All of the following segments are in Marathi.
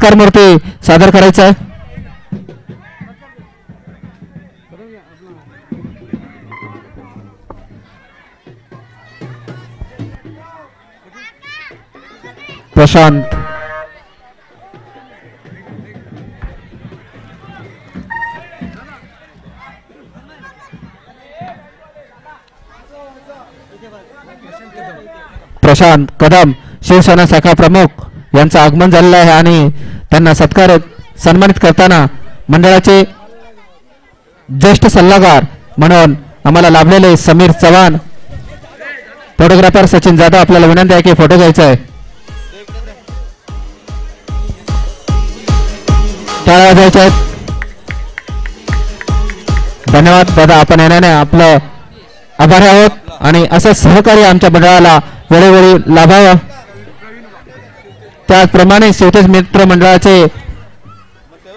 सत्कार मूर्ती सादर करायचा आहे. प्रशांत कदम शिवसेना शाखा प्रमुख यांचं आगमन झालेलं आहे आणि त्यांना सन्मानित करताना मंडळाचे ज्येष्ठ सल्लागार म्हणून आम्हाला लाभलेले समीर चव्हाण, फोटोग्राफर सचिन जाधव आपल्याला विनंती आहे की फोटो घ्यायचा आहे. टाळ्या वाजवायच्या आहेत. धन्यवाद दादा, आपण येण्याने आपलं आभारी आहोत आणि असं सहकार्य आमच्या मंडळाला वेळोवेळी लाभावं. त्याचप्रमाणे शिवतेज मित्र मंडळाचे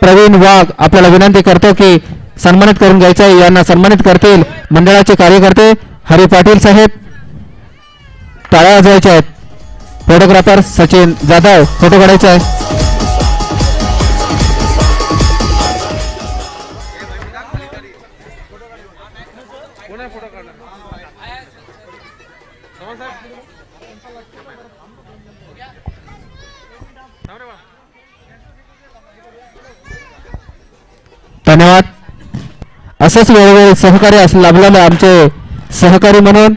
प्रवीण वाघ आपल्याला विनंती करतो की सन्मानित करून घ्यायचं आहे. यांना सन्मानित करतील मंडळाचे कार्यकर्ते हरी पाटील साहेब. टाळ्या वाजवायच्या आहेत. फोटोग्राफर सचिन जाधव फोटो काढायचा आहे. धन्यवाद. असंच वेळोवेळी सहकार्य लाभलेले आमचे सहकारी म्हणून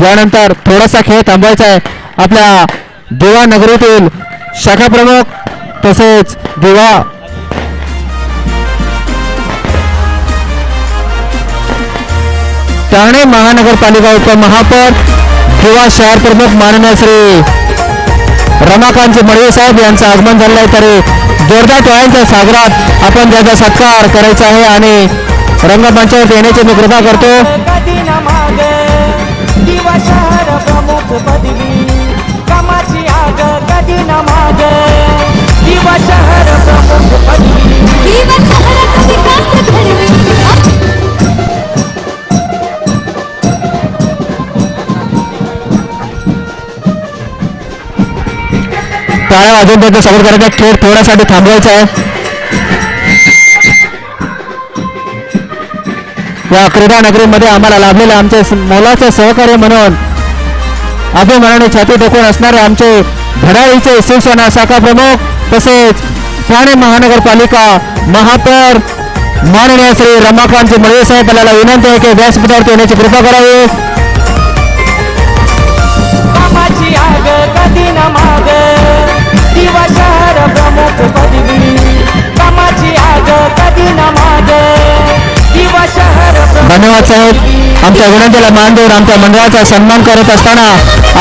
यानंतर थोडासा खेळ थांबवायचा आहे. आपल्या दिवा नगरीतील शाखा प्रमुख तसेच दिवा ठाणे महानगरपालिका उपमहापौर दिवा शहर प्रमुख माननीय श्री रमाकांत मडवी साहेब यांचं आगमन झालं आहे. तरी जोरदार टाळ्यांच्या सागरात आपण त्याचा सत्कार करायचा आहे आणि रंगमंचावर येण्याची मी कृपा करतो. टाळ्या वाजवून त्याचा स्वागत करायचा. खेळ थोड्यासाठी थांबवायचा आहे. या क्रीडा नगरीमध्ये आम्हाला लाभलेले आमचे मोलाचे सहकार्य म्हणून अभिमानाने छाती टेकून असणारे आमचे धडाळीचे शिवसेना शाखा प्रमुख तसेच ठाणे महानगरपालिका महापौर माननीय श्री रमाकांत मडवी साहेब आपल्याला विनंती आहे की व्यासपीठावर येण्याची कृपा करावी. धन्यवाद साहेब. आमच्या विनंतीला मान देऊन आमच्या मंडळाचा सन्मान करत असताना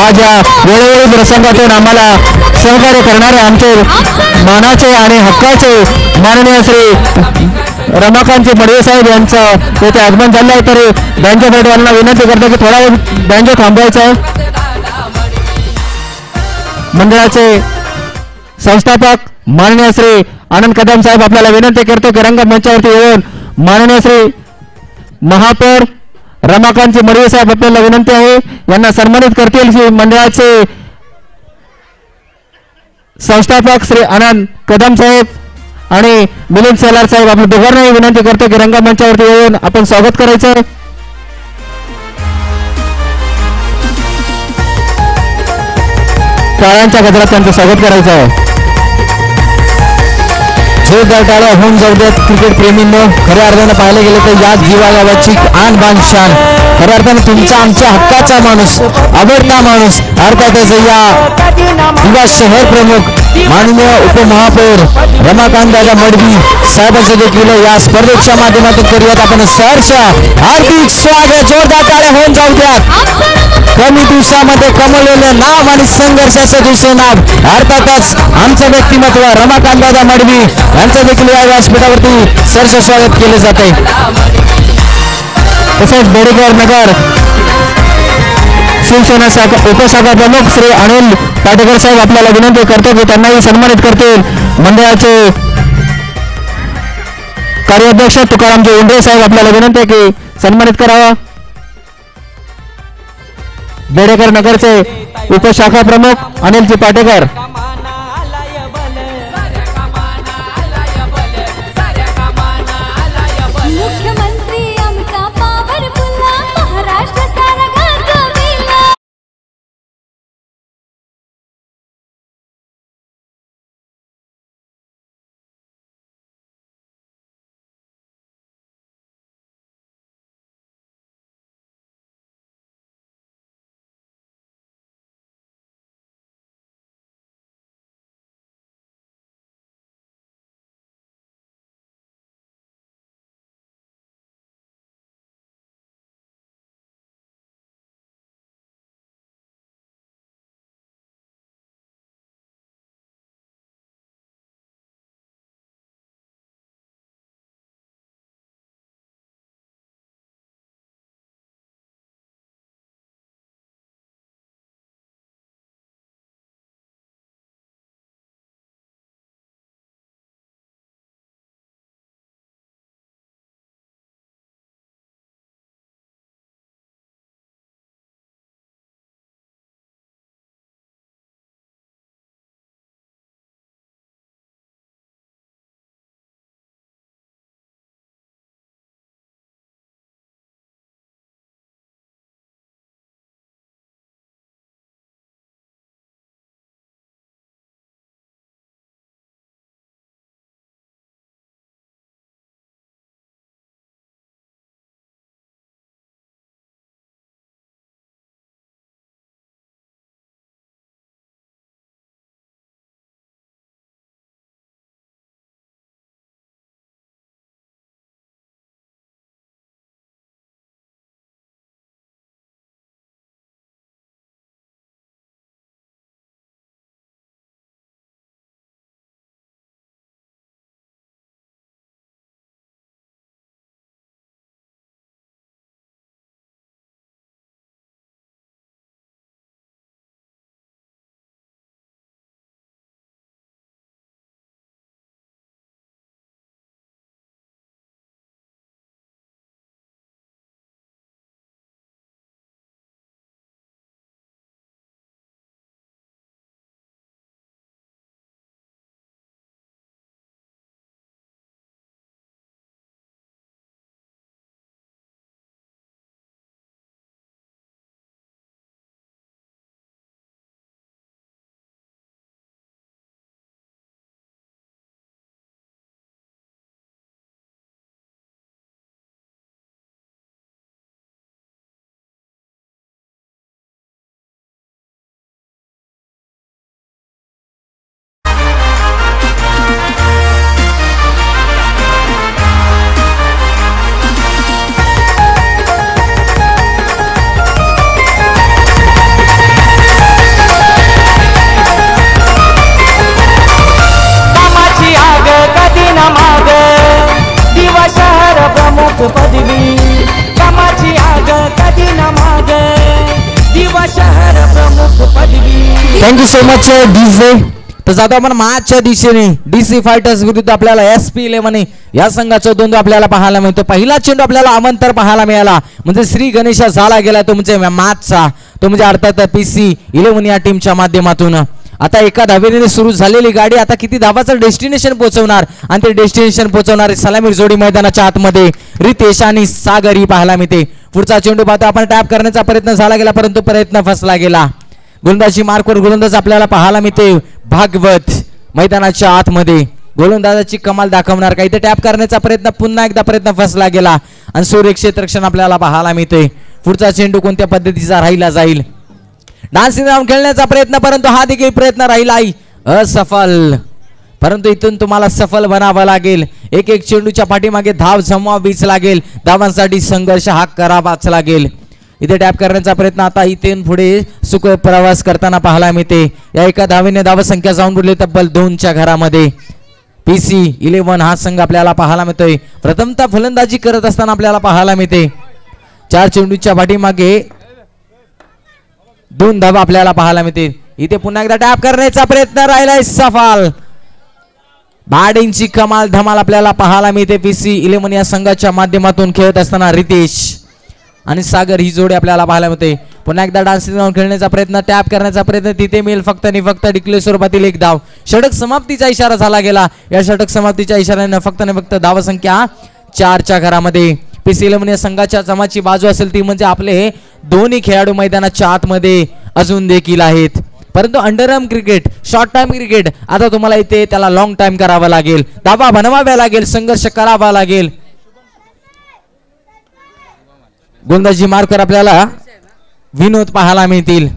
आज या वेळोवेळी प्रसंगातून आम्हाला सहकार्य करणारे आमचे मानाचे आणि हक्काचे माननीय श्री रमाकांत मडवी साहेब यांचं येथे आगमन झालं आहे. तरी बँजो पेटवाल्यांना विनंती करतो की थोडा वेळ बँजो थांबवायचा आहे. मंडळाचे संस्थापक माननीय श्री आनंद कदम साहेब आपल्याला विनंती करतो की रंगमंचावरती येऊन माननीय श्री महापौर रमाकांत मडवी साहेब आपल्याला विनंती आहे यांना सन्मानित करतील. श्री मंडळाचे संस्थापक श्री आनंद कदम साहेब आणि मिलिंद सेलार साहेब आपल्या दोघांनाही विनंती करतो की रंगमंचावरती येऊन आपण स्वागत करायचं आहे. टाळ्यांच्या गजरात त्यांचं स्वागत करायचं आहे. जोरदार टाळ्या होऊन जाऊ देत क्रिकेट प्रेमींनो. खऱ्या अर्थानं पाहायला गेलं तर याच जीवा गावाची आन बान शान खऱ्या अर्थानं तुमचा आमच्या हक्काचा माणूस आवडता माणूस अर्थातच या दिवा शहर प्रमुख माननीय उपमहापौर रमाकांत दादा मडवी साहेबांचं देखील या स्पर्धेच्या माध्यमातून करूयात आपण सहर्ष हार्दिक स्वागत. जोरदार टाळ्या होऊन जाऊ द्यात. कमी दिवसामध्ये कमवलेलं नाव आणि संघर्षाचं दुसरं नाव अर्थातच आमचं व्यक्तिमत्व रमाकांत दादा मडवी यांचं देखील या व्यासपीठावरती सहर्ष स्वागत केले जाते. तसेच बेडेकर नगर शिवसेना शाखा उपशाखा प्रमुख श्री अनिल पाटेकर साहेब आपल्याला विनंती करतो की त्यांनाही सन्मानित करतील. मंडळाचे कार्याध्यक्ष तुकारामजी उंडे साहेब आपल्याला विनंती आहे की सन्मानित करावा. बेडेकर नगरचे उपशाखा प्रमुख Anilji Patekar thank you so much DJ. तर जातो आपण मॅचच्या दिशेने. डीसी फायटर्स विरुद्ध आपल्याला SP11 या संघाचा द्वंद्व आपल्याला पाहायला मिळतो. पहिला चेंडू आपल्याला अमंतर पाहायला मिळाला म्हणजे श्री गणेश झाला गेला तो म्हणजे मॅचचा, तो म्हणजे अर्थात PC11 या टीमच्या माध्यमातून. आता एका धावेने सुरू झालेली गाडी आता किती धावाचं डेस्टिनेशन पोहोचवणार आणि ते डेस्टिनेशन पोहोचवणारे सलामीर जोडी मैदानाच्या आतमध्ये रितेश आणि सागर ही पाहायला मिळते. पुढचा चेंडू पाहतो आपण टॅप करण्याचा प्रयत्न झाला गेला परंतु प्रयत्न फसला गेला. गोलंदाजी मार्कवर गोलंदाज आपल्याला पाहायला मिळते भागवत मैदानाच्या आतमध्ये. गोलंदाजाची कमाल दाखवणार काही ते टॅप करण्याचा प्रयत्न पुन्हा एकदा प्रयत्न फसला गेला आणि सूर्यक्षेत्रक्षण आपल्याला पाहायला मिळते. पुढचा चेंडू कोणत्या पद्धतीचा राहिला जाईल. डान्सिंग राऊंड खेळण्याचा प्रयत्न परंतु हा देखील प्रयत्न राहिला असफल. परंतु इथून तुम्हाला सफल बनावं लागेल. एक एक चेंडूच्या पाठीमागे धाव जमवावीच लागेल. धावांसाठी संघर्ष हा करावाच लागेल. इथे टॅप करण्याचा प्रयत्न आता इथून पुढे सुख प्रवास करताना पाहायला मिळते. या एका धावेने धावसंख्या जाऊन बुडली तब्बल 2च्या घरामध्ये. PC11 हा संघ आपल्याला पाहायला मिळतोय. प्रथमतः फलंदाजी करत असताना आपल्याला पाहायला मिळते. 4 चेंडूच्या पाठीमागे 2 धावा आपल्याला पाहायला मिळतील. इथे पुन्हा एकदा टॅप करण्याचा प्रयत्न राहिलाय सफल. बॅटिंगची कमाल धमाल आपल्याला पाहायला मिळते. PC11 या संघाच्या माध्यमातून खेळत असताना रितेश आणि सागर ही जोडी आपल्याला पाहायला मिळते. पुन्हा एकदा डान्सिंग राऊंड खेळण्याचा प्रयत्न टॅप करण्याचा प्रयत्न तिथे मिळेल फक्त आणि फक्त डिक्लेअर स्वरूपातील एक धाव. षटक समाप्तीचा इशारा झाला गेला. या षटक समाप्तीच्या इशाऱ्याने फक्त आणि फक्त धावसंख्या 4च्या घरामध्ये. PC11 या संघाच्या जमाची बाजू असेल ती म्हणजे आपले दोन्ही खेळाडू मैदानाच्या आतमध्ये अजून देखील आहेत. परंतु underarm cricket, short time cricket आता तुम्हाला इथे त्याला लॉंग टाइम करावा लागेल. धावा बनवाव्या लागेल, संघर्ष करावा लागेल. गोलंदाजी मार्कर आपल्याला विनोद पाहायला मिळतील.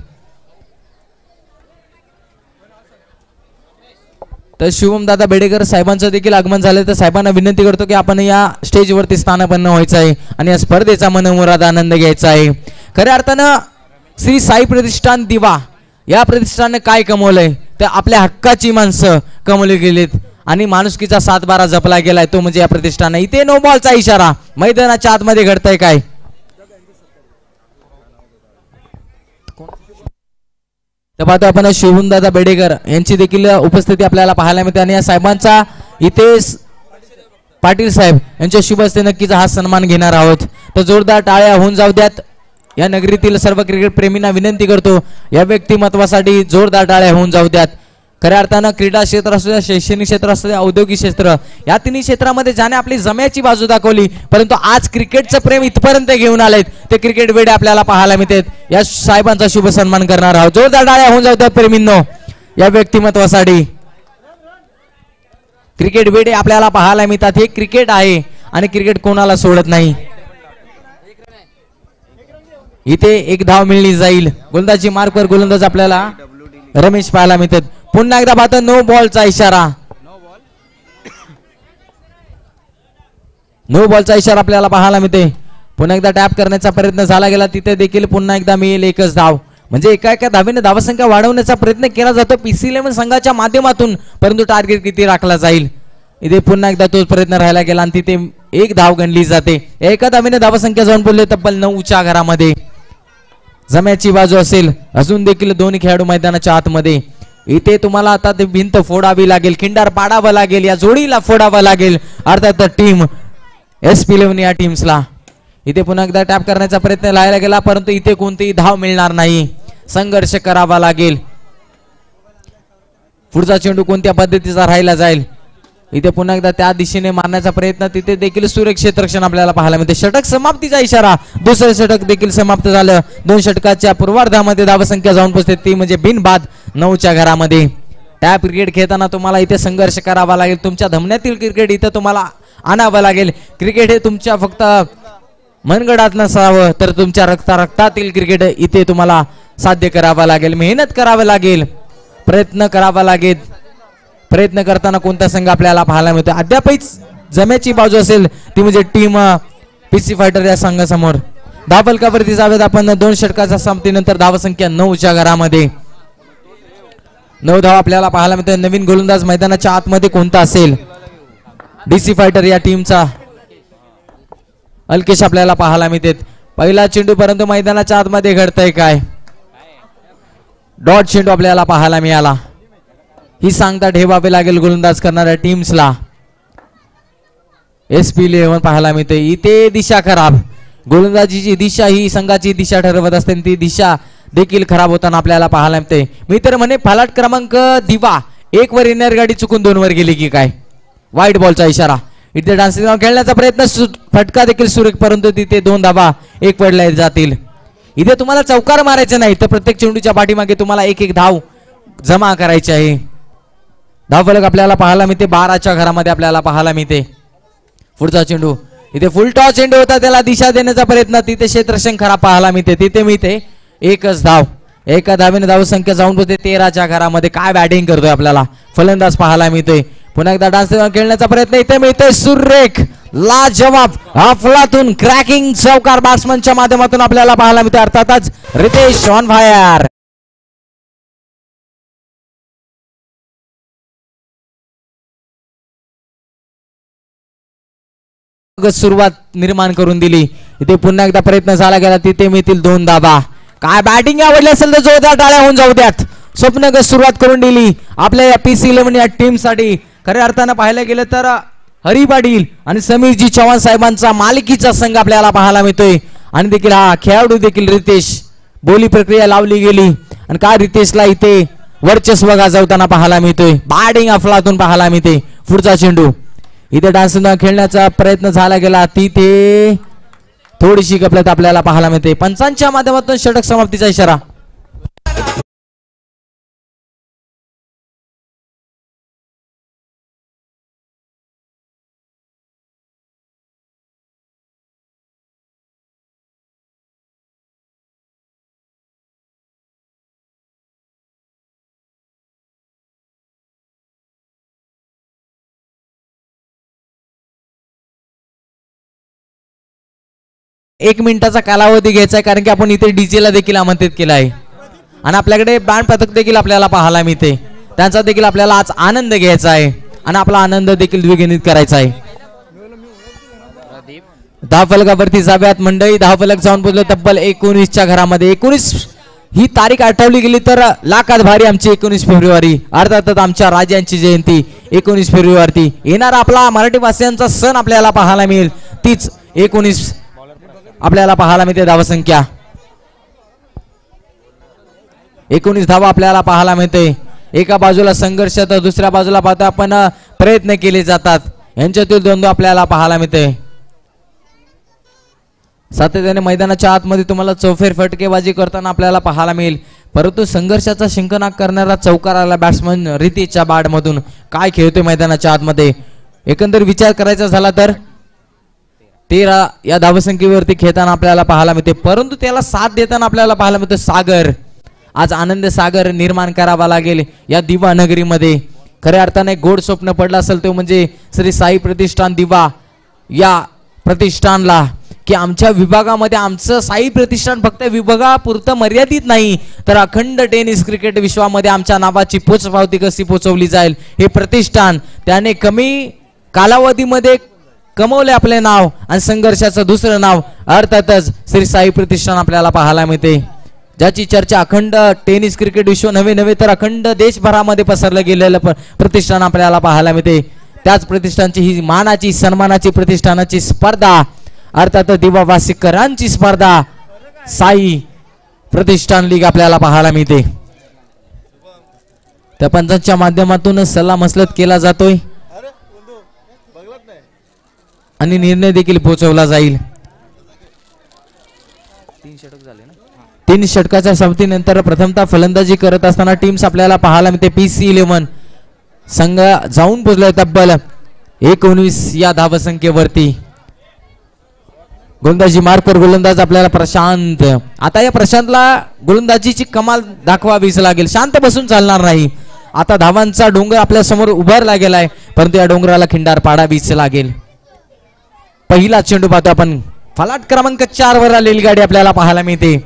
तर शुभम दादा बेडेकर साहेबांचं देखील आगमन झालं. तर साहेबांना विनंती करतो की आपण या स्टेजवरती स्थानापन्न व्हायचं आहे आणि या स्पर्धेचा मनमुराद आनंद घ्यायचा आहे. खऱ्या अर्थानं श्री साई प्रतिष्ठान दिवा या प्रतिष्ठानाने काय कमवलंय तर आपल्या हक्काची माणसं कमवली गेलीत आणि माणुसकीचा 7-12 जपला गेलाय तो म्हणजे या प्रतिष्ठान. इथे नो बॉलचा इशारा. मैदानाच्या आतमध्ये घडतंय काय. तर पाहतो आपण शुभमदादा बेडेकर यांची देखील उपस्थिती आपल्याला पाहायला मिळते आणि या साहेबांचा इथे पाटील साहेब यांच्या शुभ हस्ते नक्कीच हा सन्मान घेणार आहोत. तर जोरदार टाळ्या होऊन जाऊ द्यात. या नगरीतील सर्व क्रिकेट प्रेमींना विनंती करतो या व्यक्तिमत्वासाठी जोरदार टाळ्या होऊन जाऊ द्यात. खऱ्या अर्थानं क्रीडा क्षेत्र असू द्या, शैक्षणिक क्षेत्र असू द्या, औद्योगिक क्षेत्र या तिन्ही क्षेत्रामध्ये ज्याने आपली जम्याची बाजू दाखवली परंतु आज क्रिकेटचं प्रेम इथपर्यंत घेऊन आलेत ते क्रिकेट वेडे आपल्याला पाहायला मिळतात. या साहेबांचा शुभ सन्मान करणार आहोत. जोरदार टाळ्या होऊन जाऊ द्यात प्रेमींनो या व्यक्तिमत्वासाठी. क्रिकेट वेडे आपल्याला पाहायला मिळतात. हे क्रिकेट आहे आणि क्रिकेट कोणाला सोडत नाही. इथे एक धाव मिळली जाईल. गोलंदाजी मार्कवर गोलंदाज आपल्याला रमेश पाहायला मिळतात. पुन्हा एकदा पाहतो नो बॉलचा इशारा. नो बॉलचा इशारा आपल्याला पाहायला मिळते. पुन्हा एकदा टॅप करण्याचा प्रयत्न झाला गेला तिथे देखील पुन्हा एकदा मिळेल एकच धाव. म्हणजे एका एका धावेने धावसंख्या वाढवण्याचा प्रयत्न केला जातो PC11 संघाच्या माध्यमातून परंतु टार्गेट किती राखला जाईल. इथे पुन्हा एकदा तोच प्रयत्न राहायला गेला आणि तिथे एक धाव गणली जाते. एका धावेने धावसंख्या जाऊन बोलले तब्बल 9च्या घरामध्ये. जम्याची बाजू असेल अजून देखील दोन्ही खेळाडू मैदानाच्या आतमध्ये. इथे तुम्हाला आता ते भिंत फोडावी लागेल, खिंडार पाडावं लागेल, या जोडीला फोडावं लागेल अर्थात टीम SP11 या टीम्सला. इथे पुन्हा एकदा टॅप करण्याचा प्रयत्न लायला गेला परंतु इथे कोणतीही धाव मिळणार नाही. संघर्ष करावा लागेल. पुढचा चेंडू कोणत्या पद्धतीचा राहिला जाईल. इथे पुन्हा एकदा त्या दिशेने मारण्याचा प्रयत्न तिथे देखील सूर्यक्षेत्रक्षण आपल्याला पाहायला मिळते. षटक समाप्तीचा इशारा. दुसरे षटक देखील समाप्त झालं. 2 षटकाच्या पूर्वार्धामध्ये धावसंख्या जाऊन पोहोचते ती म्हणजे बिनबाद 9च्या घरामध्ये. टॅप क्रिकेट खेळताना तुम्हाला इथे संघर्ष करावा लागेल. तुमच्या धमन्यातील क्रिकेट इथे तुम्हाला आणावं लागेल. क्रिकेट हे तुमच्या फक्त मनगडात नसावं तर तुमच्या रक्तातील क्रिकेट इथे तुम्हाला साध्य करावं लागेल. मेहनत करावं लागेल, प्रयत्न करावा लागेल. प्रयत्न करताना कोणता संघ आपल्याला पाहायला मिळतो अद्यापही जम्याची बाजू असेल ती म्हणजे टीम PC फायटर या संघासमोर. धावफलकावरती जावेत आपण 2 षटकाच्या समाप्तीनंतर धावसंख्या 9च्या घरामध्ये. 9 धाव आपल्याला पाहायला मिळते. नवीन गोलंदाज मैदानाच्या आतमध्ये कोणता असेल. DC फायटर या टीमचा अल्केश आपल्याला पाहायला मिळते. पहिला चेंडू परंतु मैदानाच्या आतमध्ये घडतंय काय. डॉट चेंडू आपल्याला पाहायला मिळाला. ही सांगता ठेवावे लागेल गोलंदाज करणाऱ्या टीम्सला. SP11 पाहायला मिळते. इथे दिशा खराब. गोलंदाजीची दिशा ही संघाची दिशा ठरवत असते. ती दिशा देखील खराब होताना आपल्याला पाहायला मिळते. मी तर म्हणे फलाट क्रमांक दिवा 1 वर येणार गाडी चुकून 2 वर गेली की काय. व्हाईट बॉलचा इशारा. इथे डान्सिंग खेळण्याचा प्रयत्न फटका देखील सुरेख परंतु तिथे 2 धावा 1 पडल्या जातील. इथे तुम्हाला चौकार मारायचं नाही तर प्रत्येक चेंडूच्या पाठीमागे तुम्हाला 1-1 धाव जमा करायची आहे. धावफलक आपल्याला पाहायला मिळते. 12च्या घरामध्ये आपल्याला पाहायला मिळते. पुढचा चेंडू इथे फुल टॉस चेंडू होता त्याला दिशा देण्याचा प्रयत्न तिथे क्षेत्ररक्षण खराब पाहायला मिळते. तिथे मिळते 1च धाव. एका धावेने धावसंख्या जाऊन पोहोचते 13च्या घरामध्ये. काय बॅटिंग करतोय आपल्याला फलंदाज पाहायला मिळतोय. पुन्हा एकदा डान्स खेळण्याचा प्रयत्न इथे मिळतोय. सुरेख लाजवाब अफलातून क्रॅकिंग चौकार बॅट्समनच्या माध्यमातून आपल्याला पाहायला मिळते. अर्थातच रितेश ऑन फायर. सुरुवात निर्माण करून दिली. इथे पुन्हा एकदा प्रयत्न झाला गेला तिथे मिळतील 2 धावा. काय बॅटिंग आवडली असेल तर जोरदार टाळ्या होऊन जाऊ द्यात. स्वप्नगत सुरुवात करून दिली आपल्या या PC11 या टीम साठी. खऱ्या अर्थानं पाहायला गेलं तर हरी पाटील आणि समीरजी चव्हाण साहेबांचा मालिकीचा संघ आपल्याला पाहायला मिळतोय. आणि देखील हा खेळाडू देखील रितेश बोली प्रक्रिया लावली गेली आणि काय रितेशला इथे वर्चस्व गाजवताना पाहायला मिळतोय. बॅटिंग अफलातून पाहायला मिळते. पुढचा चेंडू इथे डान्स खेळण्याचा प्रयत्न झाला गेला तिथे थोडीशी गफलत आपल्याला पाहायला मिळते. पंचांच्या माध्यमातून षटक समाप्तीचा इशारा. एक मिनिटाचा कालावधी घ्यायचा आहे कारण की आपण इथे DJ ला देखील आमंत्रित केलं आहे आणि आपल्याकडे बँड पथक देखील आपल्याला पाहायला मिळते. त्यांचा देखील आपल्याला आज आनंद घ्यायचा आहे आणि आपला आनंद देखील द्विगुणित करायचा आहे. धावफलकावरती जाव्यात मंडळी. धावफलक जाऊन पोहोचलो तब्बल 19च्या घरामध्ये. 19 ही तारीख आठवली गेली तर लाखात भारी आमची 19 फेब्रुवारी. अर्थातच आमच्या राजांची जयंती 19 फेब्रुवारी येणारा आपला मराठी भाषांचा सण आपल्याला पाहायला मिळेल. तीच 19 आपल्याला पाहायला मिळते. धावसंख्या 19 धावा आपल्याला पाहायला मिळते. एका बाजूला संघर्ष तर दुसऱ्या बाजूला पाहतो आपण प्रयत्न केले जातात. यांच्यातील द्वंद्व आपल्याला पाहायला मिळते. सातत्याने मैदानाच्या आतमध्ये तुम्हाला चौफेर फटकेबाजी करताना आपल्याला पाहायला मिळेल. परंतु संघर्षाचा शिंकनाक करणारा चौकाराला बॅट्समन रितेशच्या बॅटमधून काय खेळतोय मैदानाच्या आतमध्ये. एकंदर विचार करायचा झाला तर 13 या धावसंख्येवरती खेळताना आपल्याला पाहायला मिळते. परंतु त्याला साथ देताना आपल्याला पाहायला मिळतो सागर. आज आनंद सागर निर्माण करावा लागेल या दिवा नगरीमध्ये. खऱ्या अर्थाने गोड स्वप्न पडलं असेल तो म्हणजे श्री साई प्रतिष्ठान दिवा या प्रतिष्ठानला की आमच्या विभागामध्ये आमचं साई प्रतिष्ठान फक्त विभागापुरतं मर्यादित नाही तर अखंड टेनिस क्रिकेट विश्वामध्ये आमच्या नावाची पोचपावती कशी पोचवली जाईल हे प्रतिष्ठान त्याने कमी कालावधीमध्ये कमवले आपले नाव आणि संघर्षाचं दुसरं नाव अर्थातच श्री साई प्रतिष्ठान आपल्याला पाहायला मिळते. ज्याची चर्चा अखंड टेनिस क्रिकेट विश्व नवे तर अखंड देशभरामध्ये पसरलं गेलेलं प्रतिष्ठान आपल्याला पाहायला मिळते. त्याच प्रतिष्ठानची ही मानाची सन्मानाची प्रतिष्ठानाची स्पर्धा अर्थात दिवा वासिकरांची स्पर्धा साई प्रतिष्ठान लीग आपल्याला पाहायला मिळते. त्या पंचांच्या माध्यमातून सल्ला मसलत केला जातोय आणि निर्णय देखील पोहोचवला जाईल. 3 षटकाच्या समाप्तीनंतर प्रथमतः फलंदाजी करत असताना टीम्स आपल्याला पाहायला मिळते. PC11 संघ जाऊन पोहोचलाय तब्बल 19 या धावसंख्येवरती. गोलंदाजी मार्कवर गोलंदाज आपल्याला प्रशांत. आता या प्रशांतला गोलंदाजीची कमाल दाखवावीच लागेल. शांत बसून चालणार नाही. आता धावांचा डोंगर आपल्या समोर उभारला गेलाय परंतु या डोंगराला खिंडार पाडावीच लागेल. पहिला चेंडू पाहतो आपण. फलाट क्रमांक 4 वर आलेली गाडी आपल्याला पाहायला मिळते.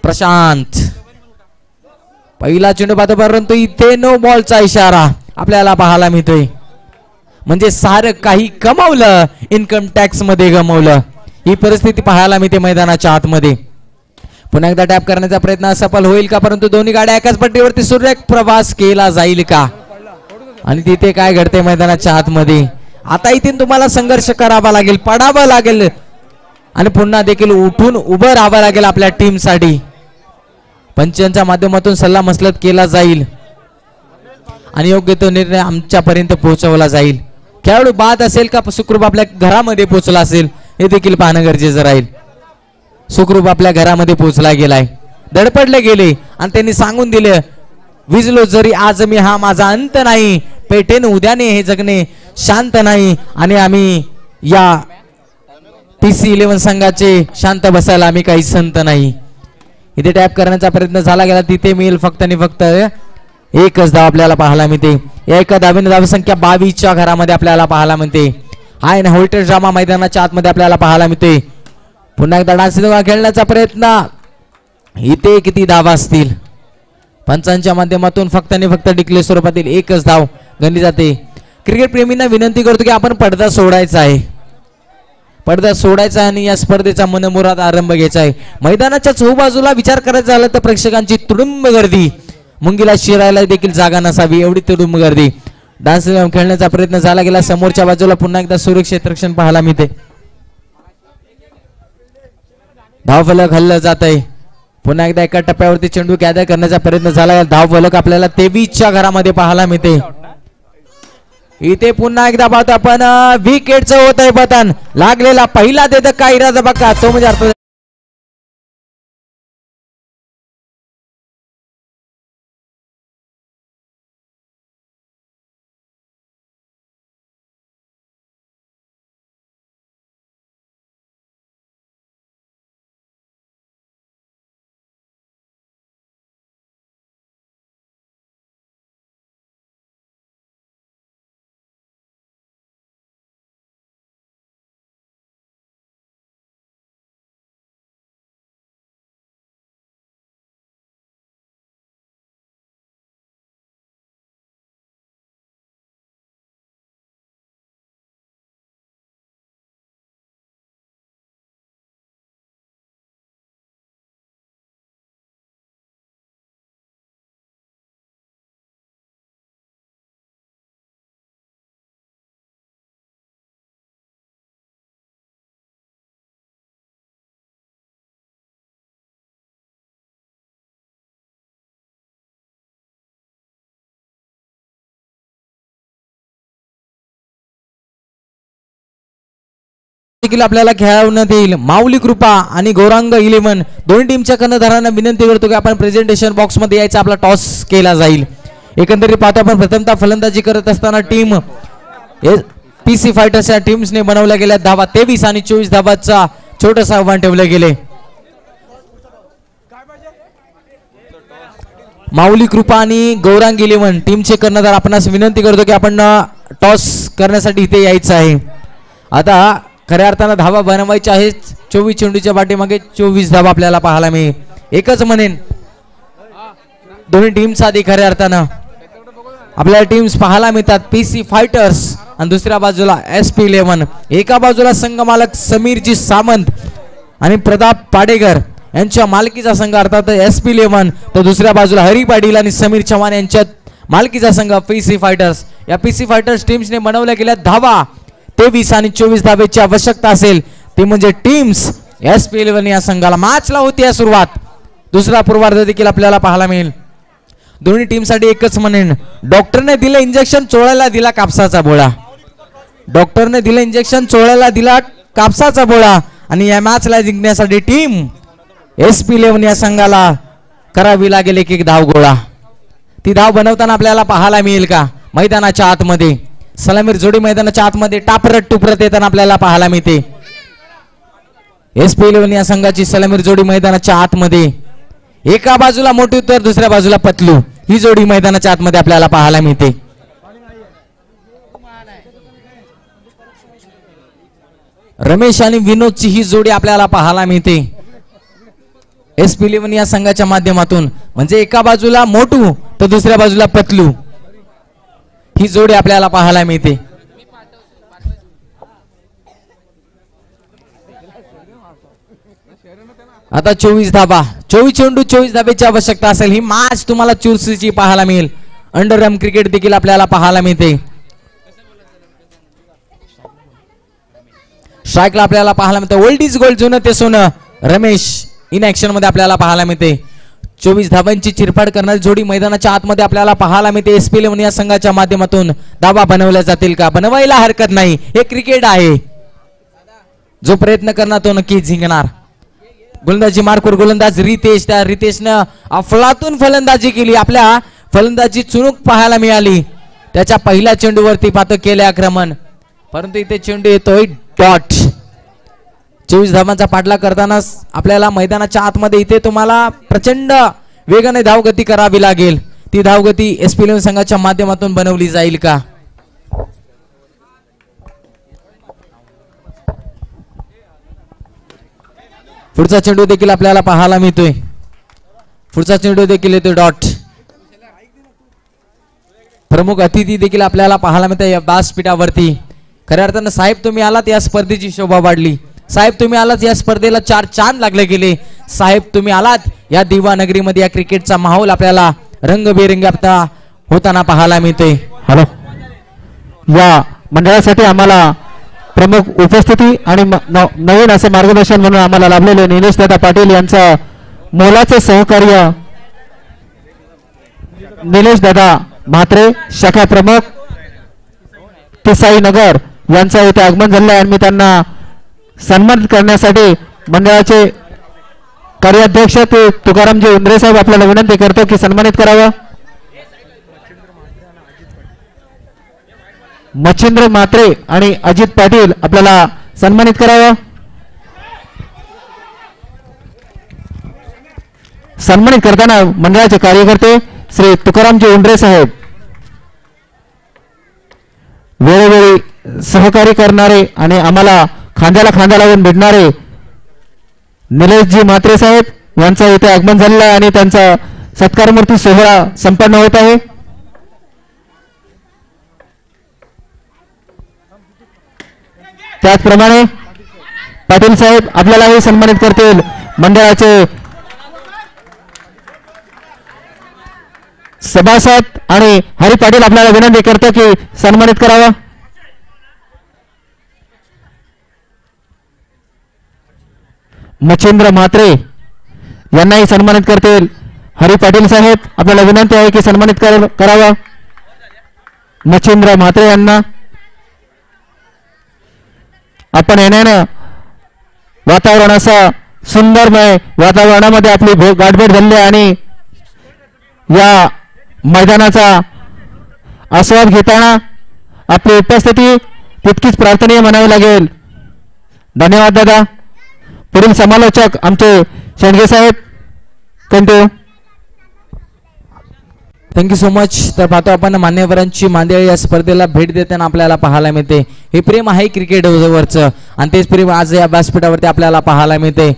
प्रशांत पहिला चेंडू पाहतो परंतु इथे नो बॉलचा इशारा आपल्याला पाहायला मिळतोय. म्हणजे सारं काही कमावलं इन्कम टॅक्स मध्ये गमावलं ही परिस्थिती पाहायला मिळते मैदानाच्या आतमध्ये. पुन्हा एकदा टॅप करण्याचा प्रयत्न असफल होईल का, परंतु दोन्ही गाड्या एकाच पट्टीवरती सुरेख प्रवास केला जाईल का. आणि तिथे काय घडते मैदानाच्या आतमध्ये, आता इथे तुम्हाला संघर्ष करावा लागेल, पडावं लागेल आणि पुन्हा देखील उठून उभं राहावं लागेल आपल्या टीमसाठी. पंचांच्या माध्यमातून सल्ला मसलत केला जाईल आणि योग्य तो निर्णय आमच्यापर्यंत पोहोचवला जाईल. खेळाडू बाद असेल का सुखरूप आपल्या घरामध्ये पोहोचला असेल हे देखील पाहणं गरजेचं राहील. सुखरूप आपल्या घरामध्ये पोहोचला गेलाय, धडपडले गेले आणि त्यांनी सांगून दिले, विजलो जरी आज मी हा माझा अंत नाही, पेटेन उद्याने हे जगणे शांत नाही. आणि आम्ही या PC11 संघाचे शांत बसायला आम्ही काही संत नाही. इथे टॅप करण्याचा प्रयत्न झाला गेला, तिथे मिळेल फक्त आणि फक्त एकच धाव आपल्याला पाहायला मिळते. एका धावेने धावसंख्या 22च्या घरामध्ये आपल्याला पाहायला मिळते. हाय ना होल्टेज ड्रामा मैदानाच्या आतमध्ये आपल्याला पाहायला मिळते. पुन्हा एकदा डान्स खेळण्याचा प्रयत्न, इथे किती धावा असतील. पंचांच्या माध्यमातून फक्त आणि फक्त डिक्लेअर स्वरूपातील एकच धाव गणली जाते. क्रिकेट प्रेमींना विनंती करतो की आपण पडदा सोडायचा आहे, पडदा सोडायचा आणि या स्पर्धेचा मनमुराद आरंभ घ्यायचा आहे. मैदानाच्या चहूबाजूला विचार करायचा झाला तर प्रेक्षकांची तुडुंब गर्दी, मुंगीला शिरायला देखील जागा नसावी एवढी तुडुंब गर्दी. डान्स खेळण्याचा प्रयत्न झाला गेला, समोरच्या बाजूला पुन्हा एकदा सुरक्षित रक्षण पाहायला मिळते. धावफलक हल्लं जात आहे. पुन्हा एकदा एका टप्प्यावरती चेंडू गॅदर करण्याचा प्रयत्न झाला, धावफलक आपल्याला 23च्या घरामध्ये पाहायला मिळते. इथे पुन्हा एकदा पाहतो आपण विकेटचं होत आहे पतन, लागलेला पहिला देत का इरादा बघा तो म्हणजे अर्थ देखील आपल्याला खेळवण्यात येईल. माऊली कृपा आणि गौरांग 11 दोन्ही टीमच्या कर्णधारांना विनंती करतो की आपण प्रेझेंटेशन बॉक्स मध्ये यायचा, आपला टॉस केला जाईल. एकंदरीत पाहतो आपण प्रथमतः फलंदाजी करत असताना टीम PC फायटर्स या टीम्सने बनवल्या गेल्या धावा 23 आणि 24 धावाचा छोटंसं आव्हान ठेवले गेले. माऊली कृपा आणि गौरांग 11 टीमचे कर्णधार आपणास विनंती करतो की आपण टॉस करण्यासाठी इथे यायचं आहे. आता खऱ्या अर्थानं धावा बनवायच्या आहेत. 24 चेंडूच्या पाठीमागे 24 धावा आपल्याला पाहायला मिळेल. एकच म्हणेन दोन्ही टीम्स आधी खऱ्या अर्थानं आपल्याला टीम्स पाहायला मिळतात. PC फायटर्स आणि दुसऱ्या बाजूला SP11. एका बाजूला संघ मालक समीरजी सामंत आणि प्रताप पाडेकर यांच्या मालकीचा संघ अर्थात SP11, तर दुसऱ्या बाजूला हरी पाटील आणि समीर चव्हाण यांच्या मालकीचा संघ PC फायटर्स. या PC फायटर्स टीम्सने बनवल्या गेल्या धावा 23 आणि 24 धावेची आवश्यकता असेल ती म्हणजे टीम्स SP11 या संघाला मॅचला होती या सुरुवात. दुसरा पूर्वार्ध देखील आपल्याला पाहायला मिळेल. दोन्ही टीमसाठी एकच म्हणेन, डॉक्टरने दिलं इंजेक्शन, चोळायला दिला कापसाचा बोळा. डॉक्टरने दिलं इंजेक्शन, चोळायला दिला कापसाचा बोळा. आणि या मॅचला जिंकण्यासाठी टीम SP11 या संघाला करावी लागेल एक एक धाव गोळा. ती धाव बनवताना आपल्याला पाहायला मिळेल का मैदानाच्या आतमध्ये. सलामीर जोडी मैदानाच्या आतमध्ये टापरट टुपरत येताना आपल्याला पाहायला मिळते. SP11 या संघाची सलामीर जोडी मैदानाच्या आतमध्ये, एका बाजूला मोठी तर दुसऱ्या बाजूला पतलू, ही जोडी मैदानाच्या आतमध्ये आपल्याला पाहायला मिळते. रमेश आणि विनोदची ही जोडी आपल्याला पाहायला मिळते SP11 या संघाच्या माध्यमातून. म्हणजे एका बाजूला मोठू तर दुसऱ्या बाजूला पतलू, ही जोडी आपल्याला पाहायला मिळते. आता 24 धाबा, 24 चेंडू 24 धाब्याची आवश्यकता असेल. ही मॅच तुम्हाला चुरशीची पाहायला मिळेल. अंडर आर्म क्रिकेट देखील आपल्याला पाहायला मिळते. स्ट्राईकला आपल्याला पाहायला मिळते ओल्ड इज गोल्ड, जुनं ते सोनं रमेश इन ऍक्शन मध्ये आपल्याला पाहायला मिळते. 24 धाबांची चिरफाड करणारी जोडी मैदानाच्या आतमध्ये आपल्याला पाहायला मिळते. SP11 या संघाच्या माध्यमातून धाबा बनवल्या जातील का? बनवायला हरकत नाही, हे क्रिकेट आहे. जो प्रयत्न करणार तो नक्की जिंकणार. गोलंदाजी मार्कवर गोलंदाज रितेश, त्या रितेशनं अफलातून फलंदाजी केली. आपल्या फलंदाजी चुणूक पाहायला मिळाली. त्याच्या पहिल्या चेंडूवरती पातळ केले आक्रमण, परंतु इथे चेंडू येतोय डॉट. 24 धावांचा पाठलाग करताना आपल्याला मैदानाच्या आतमध्ये इथे तुम्हाला प्रचंड वेगाने धावगती करावी लागेल. ती धावगती SP11 संघाच्या माध्यमातून बनवली जाईल का? पुढचा चेंडू देखील आपल्याला पाहायला मिळतोय. पुढचा चेंडू देखील येतोय डॉट. प्रमुख अतिथी देखील आपल्याला पाहायला मिळते या व्यासपीठावरती. खऱ्या अर्थानं साहेब तुम्ही आलात, या स्पर्धेची शोभा वाढली. साहेब तुम्ही आलात, या स्पर्धेला 4 चांद लागले गेले. साहेब तुम्ही आलात, या दिवा नगरीमध्ये या क्रिकेटचा माहोल आपल्याला रंगबेरंगी होताना पाहायला मिळतोय. हॅलो, या मंडळासाठी आम्हाला प्रमुख उपस्थिती आणि नवीन असे मार्गदर्शन म्हणून आम्हाला लाभलेले निलेश दादा पाटील यांचं मोलाचे सहकार्य निलेश दादा म्हात्रे शाखा प्रमुख तिसाई नगर यांचं इथे आगमन झालं आणि मी त्यांना सन्मानित करण्यासाठी मंडळाचे कार्याध्यक्ष ते तुकारामजी उंद्रे साहेब आपल्याला विनंती करतो की सन्मानित करावं. मच्छिंद्र म्हात्रे आणि अजित पाटील आपल्याला सन्मानित करावं. सन्मानित करताना मंडळाचे कार्यकर्ते श्री तुकारामजी उंद्रे साहेब, वेळोवेळी सहकार्य करणारे आणि आम्हाला खांद्याला खांदा लावून भेटणारे निलेशजी म्हात्रे साहेब यांचं इथे आगमन झालेलं आहे आणि त्यांचा सत्कारमूर्ती सोहळा संपन्न होत आहे. त्याचप्रमाणे पाटील साहेब आपल्यालाही सन्मानित करतील. मंडळाचे सभासद आणि हरी पाटील आपल्याला विनंती करतो की सन्मानित करावं. मच्छिंद्र म्हात्रे यांनाही सन्मानित करतील हरी पाटील साहेब. आपल्याला विनंती आहे की सन्मानित करावं मच्छिंद्र म्हात्रे यांना. आपण येण्यानं वातावरण असं सुंदरमय वातावरणामध्ये आपली गाठभेट झाली आणि या मैदानाचा आस्वाद घेताना आपली उपस्थिती तितकीच प्रार्थनीय म्हणावी लागेल. धन्यवाद दादा. पुढील समालोचक आमचे शेंडगे साहेब. कंटिन्यू. Thank you so much. तर पाहतो आपण मान्यवरांची मांदियाळी या स्पर्धेला भेट देताना आपल्याला पाहायला मिळते. हे प्रेम आहे क्रिकेटवरचं आणि तेच प्रेम आज या व्यासपीठावरती आपल्याला पाहायला मिळते.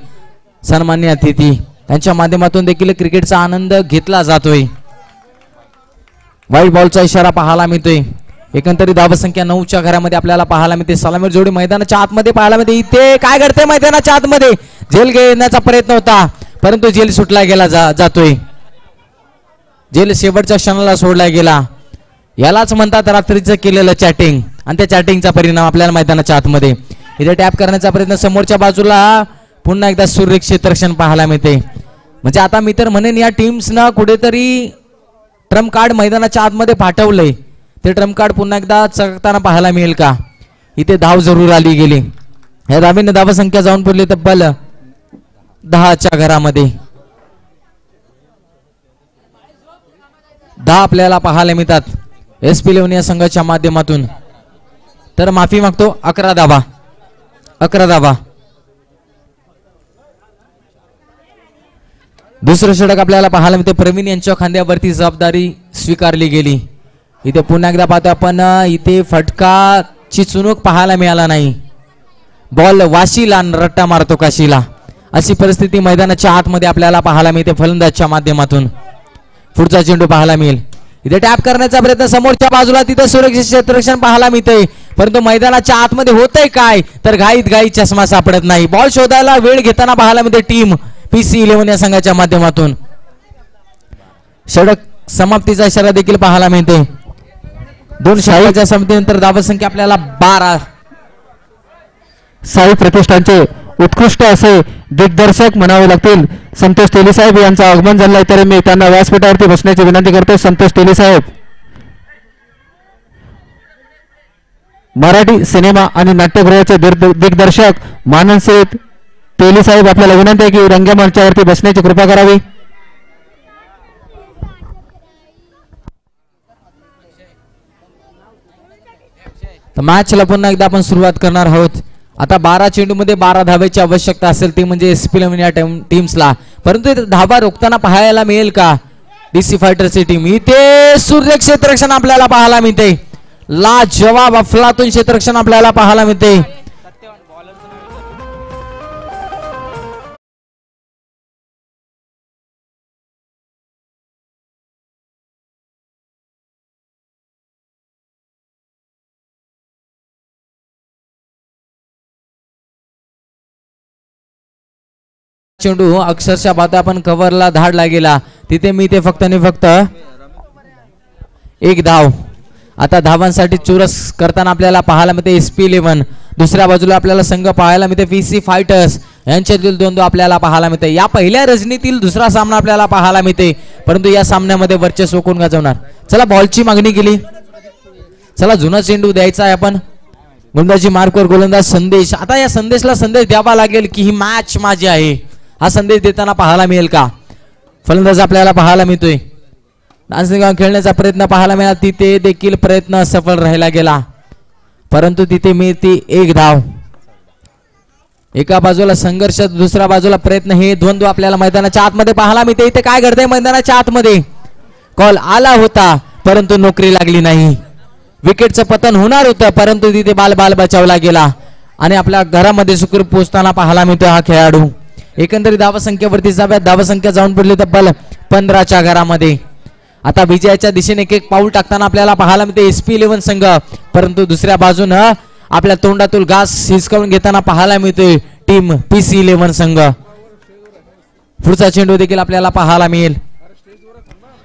सन्मान्य अतिथी यांच्या माध्यमातून देखील क्रिकेटचा आनंद घेतला जातोय. वाईट बॉलचा इशारा पाहायला मिळतोय. एकंदरीत धावसंख्या 9च्या घरामध्ये आपल्याला पाहायला मिळते. सलामीर जोडी मैदानाच्या आतमध्ये पाहायला मिळते. इथे काय करते मैदानाच्या आतमध्ये झेल घेण्याचा प्रयत्न होता, परंतु झेल सुटला गेला जातोय. झेल शेवटच्या क्षणाला सोडला गेला. यालाच म्हणतात रात्रीचं केलेलं चॅटिंग आणि त्या चॅटिंगचा परिणाम आपल्याला मैदानाच्या आतमध्ये. इथे टॅप करण्याचा प्रयत्न समोरच्या बाजूला पुन्हा एकदा सुरक्षित रक्षण पाहायला मिळते. म्हणजे आता मी तर म्हणेन या टीम्सना कुठेतरी ट्रम्प कार्ड मैदानाच्या आतमध्ये पाठवलंय. ते ट्रम्प कार्ड पुन्हा एकदा चकताना पाहायला मिळेल का? इथे धाव जरूर आली गेली. या धावेने धावसंख्या जाऊन पडली तब्बल 10च्या घरामध्ये. 10 आपल्याला पाहायला मिळतात SP11 या संघाच्या माध्यमातून. तर माफी मागतो, 11 धावा. 11 धावा. दुसरं षटक आपल्याला पाहायला मिळते. प्रवीण यांच्या खांद्यावरती जबाबदारी स्वीकारली गेली. इथे पुन्हा एकदा पाहतो आपण, इथे फटकाची चुणूक पाहायला मिळाला नाही. बॉल वाशीला रट्टा मारतो काशीला, अशी परिस्थिती मैदानाच्या आतमध्ये आपल्याला पाहायला मिळते फलंदाजच्या माध्यमातून. पुढचा चेंडू पाहायला मिळेल. इथे टॅप करण्याचा प्रयत्न समोरच्या बाजूला, तिथे सुरक्षित क्षेत्ररक्षण पाहायला मिळतंय, परंतु मैदानाच्या आतमध्ये होतंय काय तर घाईत चष्मा सापडत नाही. बॉल शोधायला वेळ घेताना पाहायला मिळते टीम PC11 या संघाच्या माध्यमातून. षटक समाप्तीचा इशारा देखील पाहायला मिळते. 2 षटकाच्या समाप्तीनंतर धावसंख्या आपल्याला 12. साई प्रतिष्ठानचे उत्कृष्ट असे दिग्दर्शक म्हणावे लागतील संतोष तेली साहेब यांचं आगमन झालं आहे, तर मी त्यांना व्यासपीठावरती बसण्याची विनंती करतो. संतोष तेली साहेब, मराठी सिनेमा आणि नाट्यगृहाचे दिग्दर्शक माननश्री तेली साहेब, आपल्याला विनंती आहे की रंगमंचावरती बसण्याची कृपा करावी. मॅचला पुन्हा एकदा आपण सुरुवात करणार आहोत. आता 12 चेंडूमध्ये 12 धावेची आवश्यकता असेल ती म्हणजे SP11 या टीम्सला, परंतु इथे धावा रोखताना पाहायला मिळेल का DC फायटरची टीम. इथे सूर्य क्षेत्ररक्षण आपल्याला पाहायला मिळते. लाजवाब अफलातून क्षेत्ररक्षण आपल्याला पाहायला मिळते. चेंडू अक्षरशः पाहता आपण कव्हरला धाडला गेला, तिथे मी ते फक्त आणि फक्त 1 धाव. आता धावांसाठी चुरस करताना आपल्याला पाहायला मिळते SP11. दुसऱ्या बाजूला आपल्याला संघ पाहायला मिळते PC फायटर्स यांच्यातील द्वंद्व आपल्याला पाहायला मिळते. या पहिल्या रजनीतील दुसरा सामना आपल्याला पाहायला मिळते, परंतु या सामन्यामध्ये वर्चस्व कोण गाजवणार. चला बॉलची मागणी केली, चला जुना चेंडू द्यायचा आहे आपण. गोलंदाजी मार्कवर गोलंदाज संदेश. आता या संदेशला संदेश द्यावा लागेल की ही मॅच माझी आहे, हा संदेश देताना पाहायला मिळेल का. फलंदाज आपल्याला पाहायला मिळतोय. डान्सिंग खेळण्याचा प्रयत्न पाहायला मिळाला, तिथे देखील प्रयत्न सफल राहिला गेला, परंतु तिथे मिळते 1 धाव. एका बाजूला संघर्ष, दुसऱ्या बाजूला प्रयत्न, हे द्वंद्व आपल्याला मैदानाच्या आतमध्ये पाहायला मिळते. इथे काय घडतंय मैदानाच्या आतमध्ये, कॉल आला होता परंतु नोकरी लागली नाही. विकेटचं पतन होणार होतं परंतु तिथे बाल बचावला गेला आणि आपल्या घरामध्ये सुखरूप पोहोचताना पाहायला मिळतोय हा खेळाडू. एकंदरीत धावसंख्येवरती जाव्यात, धावसंख्या जाऊन पडली तब्बल 15च्या घरामध्ये. आता विजयाच्या दिशेने एक पाऊल टाकताना आपल्याला पाहायला मिळते SP11 संघ, परंतु दुसऱ्या बाजूनं आपल्या तोंडातून घास हिसकावून घेताना पाहायला मिळतोय टीम PC11 संघ. पुढचा चेंडू देखील आपल्याला पाहायला मिळेल.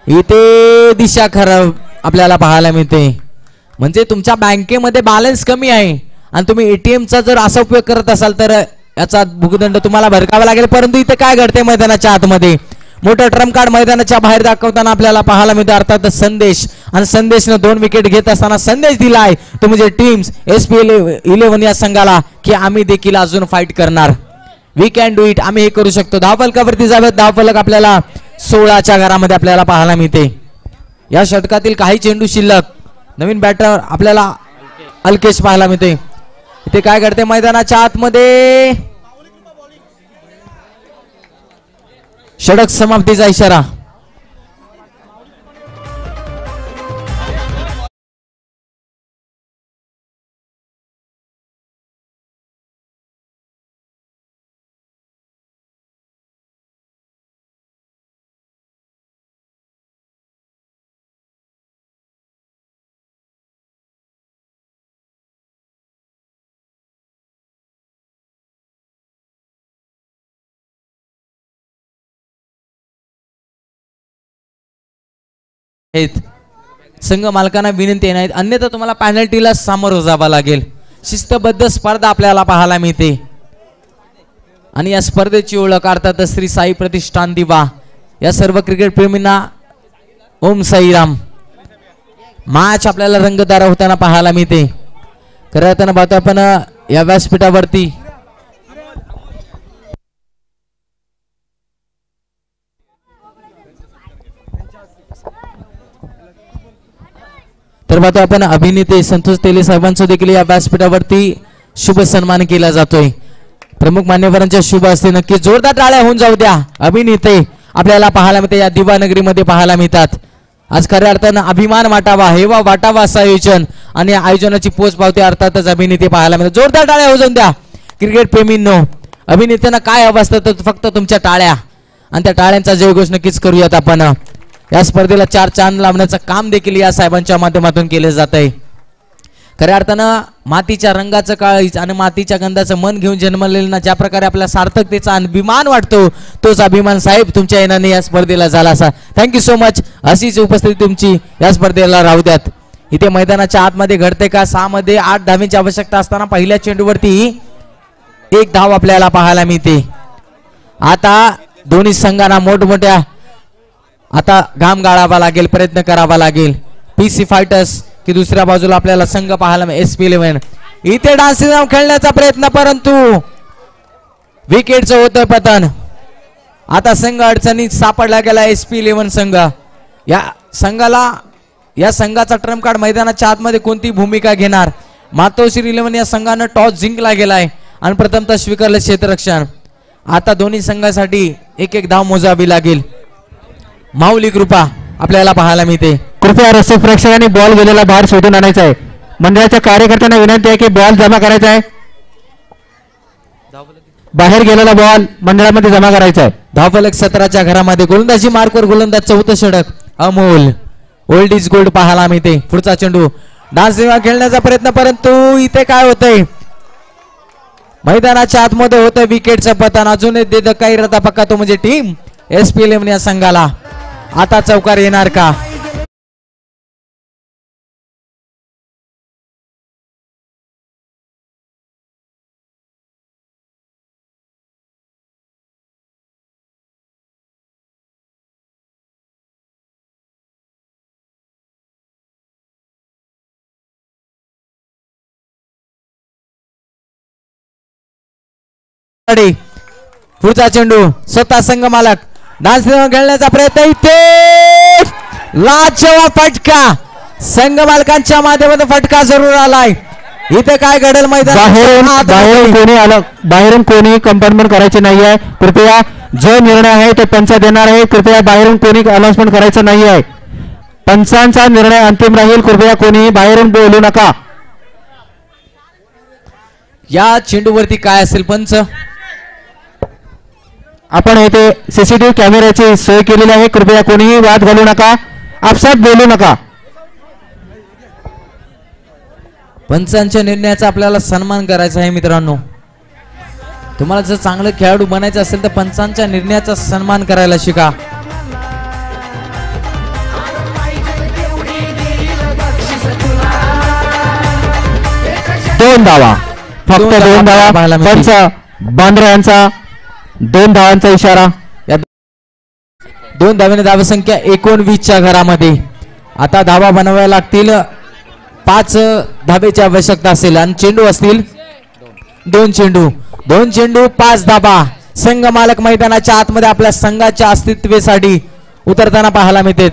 इथे दिशा खराब आपल्याला पाहायला मिळते. म्हणजे तुमच्या बँकेमध्ये बॅलन्स कमी आहे आणि तुम्ही ATMचा जर असा उपयोग करत असाल तर याचा भूगदंड तुम्हाला भरकावा लागेल. परंतु इथे काय घडते मैदानाच्या आतमध्ये, मोठं ट्रम्प कार्ड मैदानाच्या बाहेर दाखवताना आपल्याला पाहायला मिळते अर्थात संदेश, आणि संदेशनं 2 विकेट घेत असताना संदेश दिलाय तो म्हणजे टीम्स SP11 या संघाला की आम्ही देखील अजून फाईट करणार. वी कॅन डू इट, आम्ही हे करू शकतो. धावफलकावरती जावेत, धावफलक आपल्याला 16च्या घरामध्ये आपल्याला पाहायला मिळते. या षटकातील काही चेंडू शिल्लक. नवीन बॅटर आपल्याला अल्केश पाहायला मिळते. इथे काय घडते मैदानाच्या आतमध्ये, षटक समाप्तीचा इशारा. संघ मालकांना विनंती नाही, अन्यथा तुम्हाला पॅनल्टीला सामोरं जावं लागेल. शिस्तबद्ध स्पर्धा आपल्याला पाहायला मिळते आणि या स्पर्धेची ओळख अर्थात श्री साई प्रतिष्ठान दिवा. या सर्व क्रिकेट प्रेमींना ओम साईराम. मॅच आपल्याला रंगतदार होताना पाहायला मिळते. खरं तर पाहतो आपण या व्यासपीठावरती तर पाहतो आपण अभिनेते संतोष तेली साहेबांचा देखील या व्यासपीठावरती शुभ सन्मान केला जातोय. प्रमुख मान्यवरांच्या शुभ असते नक्की जोरदार टाळ्या होऊन जाऊ द्या. अभिनेते आपल्याला पाहायला मिळते या दिवानगरीमध्ये पाहायला मिळतात. आज खऱ्या अर्थानं अभिमान वाटावा, हेवा वाटावा असं आयोजन आणि आयोजनाची पोच पावते अर्थातच अभिनेते पाहायला मिळतात. जोरदार टाळ्या होऊन द्या क्रिकेट प्रेमींनो. अभिनेत्यांना काय हवं असतं तर फक्त तुमच्या टाळ्या, आणि त्या टाळ्यांचा जयघोष नक्कीच करूयात आपण. या स्पर्धेला 4 चांद लावण्याचं काम देखील या साहेबांच्या माध्यमातून केले जात आहे. खऱ्या अर्थानं मातीच्या रंगाचं काळीच आणि मातीच्या गंधाचं मन घेऊन जन्मलेलं ना ज्या प्रकारे आपल्या सार्थकतेचा अभिमान वाटतो तोच अभिमान साहेब तुमच्या येण्याने या स्पर्धेला झाला असा. Thank you so much. अशीच उपस्थिती तुमची या स्पर्धेला राहू द्यात. इथे मैदानाच्या आतमध्ये घडते का 6 मध्ये 8 धावेची आवश्यकता असताना पहिल्या चेंडूवरती 1 धाव आपल्याला पाहायला मिळते. आता दोन्ही संघांना मोठमोठ्या आता घाम गाळावा लागेल, प्रयत्न करावा लागेल. पीसी फायटर्स की दुसऱ्या बाजूला आपल्याला संघ पाहायला SP11 इथे डान्स खेळण्याचा प्रयत्न परंतु विकेटचं होतं पतन. आता संघ अडचणीत सापडला गेला SP11 संघ. या संघाचा ट्रम्प कार्ड मैदानाच्या आतमध्ये कोणती भूमिका घेणार. मातोश्री 11 या संघानं टॉस जिंकला गेलाय आणि प्रथमतः स्वीकारलं क्षेत्ररक्षण. आता दोन्ही संघासाठी 1-1 धाव मोजावी लागेल. माऊली कृपा आपल्याला पाहायला मिळते. कृपया रसिक प्रेक्षकांनी बॉल गेलेला बाहेर शोधून आणायचा आहे. मंडळाच्या कार्यकर्त्यांना विनंती आहे की बॉल जमा करायचा आहे. बाहेर गेलेला बॉल मंडळामध्ये जमा करायचा आहे. धावफलक 17च्या घरामध्ये गोलंदाजी मार्कवर गोलंदाज 4थं षटक अमोल ओल्ड इज गोल्ड पाहायला मिळते. पुढचा चेंडू डान्स खेळण्याचा प्रयत्न परंतु इथे काय होतंय मैदानाच्या आतमध्ये होतं विकेटचं पतन. अजून एक काही रता पक्का तो म्हणजे टीम SP11 या संघाला. आता चौकार येणार का. पुढचा चेंडू स्वतः संघ मालक डान्स खेळण्याचा प्रयत्न इथे लाजवाब फटका. संघ मालकांच्या माध्यमातून फटका जरूर आलाय. इथे काय घडेल मैदान बाहेरून कोणी कंपार्टमेंट करायचे नाही आहे. कृपया जो निर्णय आहे तो पंच देणार आहे. कृपया बाहेरून कोणी अनाउन्समेंट करायचं नाही आहे. पंचांचा निर्णय अंतिम राहील. कृपया कोणी बाहेरून बोलू नका. या चेंडूवरती काय असेल पंच. आपण येथे सीसीटीव्ही कॅमेऱ्याची सोय केलेली आहे. कृपया कोणीही वाद घालू नका, आपसात बोलू नका. पंचांच्या निर्णयाचा आपल्याला सन्मान करायचा आहे मित्रांनो. तुम्हाला जर चांगलं खेळाडू बनायचं असेल तर पंचांच्या निर्णयाचा सन्मान करायला शिका. दोन धावा, फक्त 2 धावा. पंच बांद्रा यांचा 2 धावांचा इशारा. या 2 धावेने धावसंख्या 19च्या घरामध्ये. आता धावा बनवाव्या लागतील. 5 धावेची आवश्यकता असेल आणि चेंडू असतील 2 चेंडू 5 धाबा. संघ मालक मैदानाच्या आतमध्ये आपल्या संघाच्या अस्तित्वासाठी उतरताना पाहायला मिळते.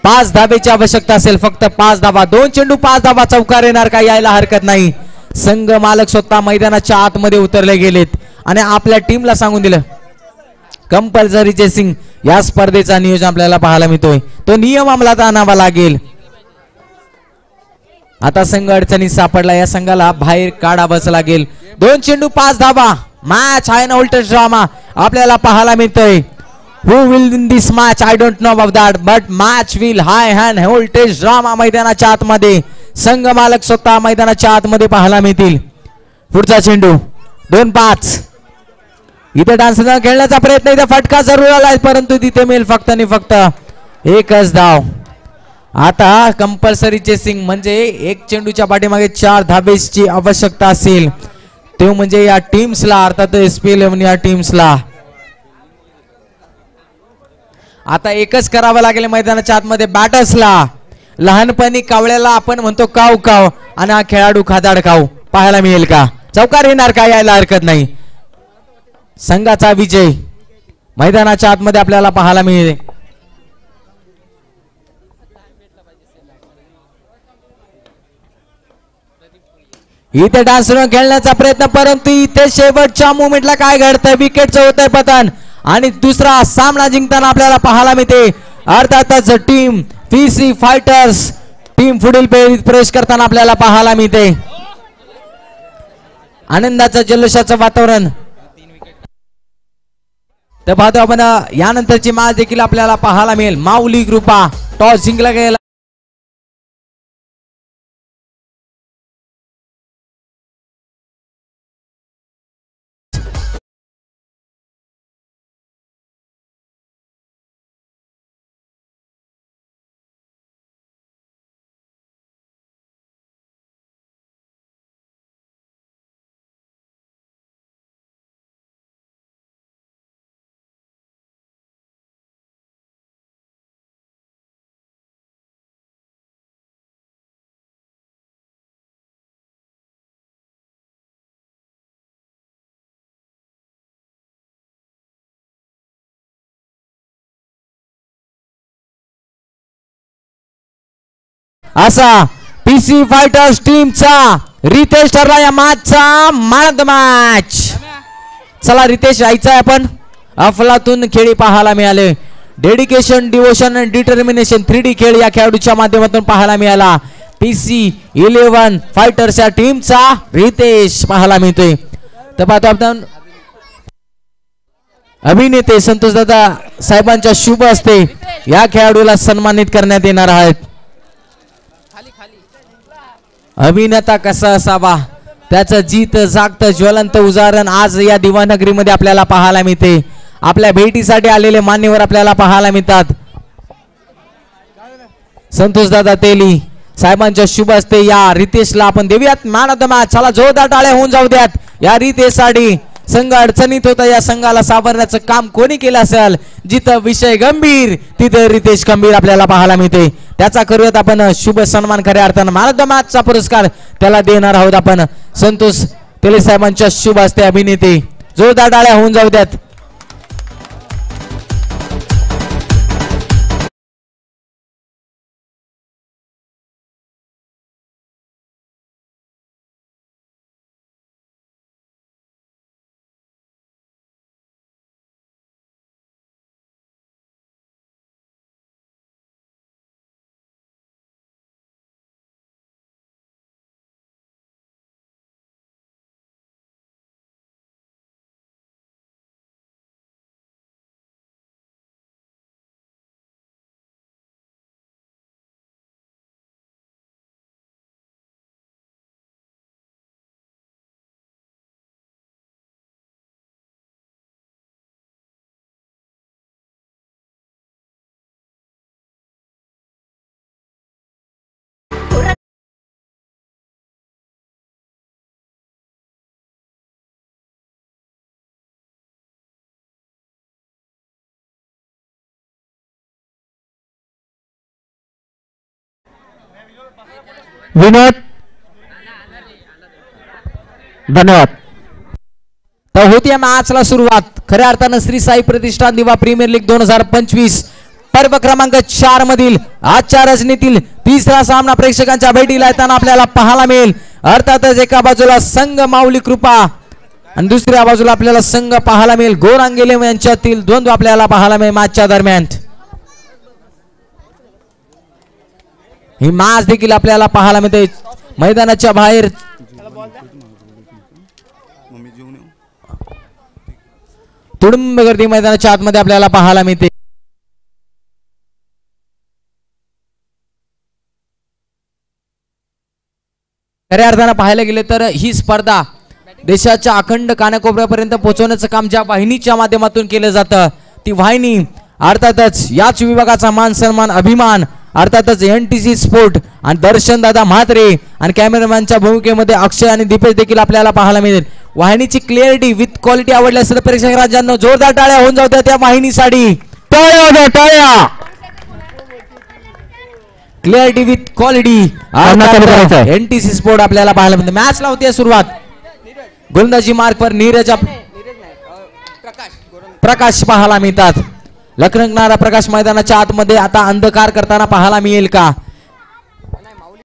5 धावेची आवश्यकता असेल, फक्त 5 धाबा. 2 चेंडू 5 धाबा. चौकार येणार का, यायला हरकत नाही. संघ मालक स्वतः मैदानाच्या आतमध्ये उतरले गेलेत आणि आपल्या टीमला सांगून दिलं कंपल्सरी चेसिंग या स्पर्धेचा नियोजन आपल्याला पाहायला मिळतोय. तो नियम अंमलात आणावा लागेल. आता संघ अडचणीत सापडला. या संघाला बाहेर काढावंच लागेल. 2 चेंडू 5 धाबा. मॅच हाय ना उलट ड्रामा आपल्याला पाहायला मिळतोय. Who will win this match? I don't know about that, but match will high and voltage drama मैदानाच्या आतमध्ये. संघ मालक स्वतः मैदानाच्या आतमध्ये पाहायला मिळतील. पुढचा चेंडू 2-5. इथे डान्स खेळण्याचा प्रयत्न. इथे फटका जरूर आलाय परंतु तिथे मिळेल फक्त आणि फक्त 1च धाव. आता कंपल्सरी चेसिंग म्हणजे 1 चेंडूच्या पाठीमागे 4 धावेची आवश्यकता असेल. ते म्हणजे या टीम्सला, अर्थात SP11 या टीम्सला. आता एकच करावं लागेल मैदानाच्या आतमध्ये बॅटर्सला. लहानपणी कावळ्याला आपण म्हणतो काव काव आणि हा खेळाडू खादाड काव. पाहायला मिळेल का, चौकार येणार का, यायला हरकत नाही. संघाचा विजय मैदानाच्या आतमध्ये आपल्याला पाहायला मिळेल. इथे डान्स खेळण्याचा प्रयत्न परंतु इथे शेवटच्या मुवमेंटला काय घडतंय, विकेटचं होतंय पतन आणि दुसरा सामना जिंकताना आपल्याला पाहायला मिळते. अर्थातच टीम पीसी फायटर्स टीम पुढील फेरीत प्रवेश करताना आपल्याला पाहायला मिळते. आनंदाचं जल्लोषाचं वातावरण. तर पाहतो आपण यानंतरची मॅच देखील आपल्याला पाहायला मिळेल. माऊली कृपा टॉस जिंकला गेला. असा पीसी फायटर्स टीमचा रितेश ठरला या मॅचचा मॅन ऑफ द मॅच. चला रितेश यायचा आपण. अफलातून खेळी पाहायला मिळाले. डेडिकेशन, डिवोशन आणि डिटर्मिनेशन 3D खेळ या खेळाडूच्या माध्यमातून पाहायला मिळाला. PC11 फायटर्स या टीमचा रितेश पाहायला मिळतोय. तर पाहतो आपण अभिनेते संतोष दादा साहेबांच्या शुभ हस्ते या खेळाडूला सन्मानित करण्यात येणार आहेत. अभिनेता कसा असावा त्याचं जीत जागत ज्वलंत उदाहरण आज या दिवानगरीमध्ये आपल्याला पाहायला मिळते. आपल्या भेटीसाठी आलेले मान्यवर आपल्याला पाहायला मिळतात. संतोष दादा तेली साहेबांच्या शुभ हस्ते या रितेशला आपण देऊयात मॅन ऑफ द मॅच. चला जोरदार टाळ्या होऊन जाऊ द्यात या रितेशसाठी. संघ अडचणीत होता, या संघाला सावरण्याचं काम कोणी केलं असेल. जिथं विषय गंभीर तिथं रितेश गंभीर आपल्याला पाहायला मिळते. त्याचा करूयात आपण शुभ सन्मान. खऱ्या अर्थानं मॅन ऑफ द मॅचचा पुरस्कार त्याला देणार आहोत आपण संतोष तेली साहेबांच्या शुभ हस्ते. अभिनेते जोरदार टाळ्या होऊन जाऊ द्यात. विनोद धन्यवाद. तर होती मॅचला सुरुवात. खऱ्या अर्थानं श्री साई प्रतिष्ठान दिवा प्रीमियर लीग 2025 पर्व क्रमांक 4 मधील आजच्या रजनीतील तिसरा सामना प्रेक्षकांच्या भेटीला येताना आपल्याला पाहायला मिळेल. अर्थातच एका बाजूला संघ माऊली कृपा आणि दुसऱ्या बाजूला आपल्याला संघ पाहायला मिळेल गोरांगेले यांच्यातील द्वंद्व आपल्याला पाहायला मिळेल मॅचच्या दरम्यान. ही मॅच देखील आपल्याला पाहायला मिळते मैदानाच्या बाहेर. तुडुंब गर्दी मैदानाच्या आतमध्ये आपल्याला पाहायला मिळते. खऱ्या अर्थानं पाहायला गेले तर ही स्पर्धा देशाच्या अखंड कानाकोपऱ्यापर्यंत पोहोचवण्याचं काम ज्या वाहिनीच्या माध्यमातून केलं जातं ती वाहिनी अर्थातच याच विभागाचा मान सन्मान अभिमान अर्थातच NTC स्पोर्ट आणि दर्शन दादा म्हात्रे आणि कॅमेरामॅनच्या भूमिकेमध्ये अक्षय आणि दीपेश देखील आपल्याला पाहायला मिळेल. वाहिनीची क्लिअरिटी विथ क्वालिटी आवडली असेल प्रेक्षक राजांनो जोरदार टाळ्या होऊन जाऊ त्या वाहिनीसाठी. टाळ्या. Clarity with quality NTC sport आपल्याला पाहायला मिळते. मॅचला होती सुरुवात. गोलंदाजी मार्कवर नीरज प्रकाश पाहायला मिळतात. लखनकणारा प्रकाश मैदानाच्या आतमध्ये आता अंधकार करताना पाहायला मिळेल का.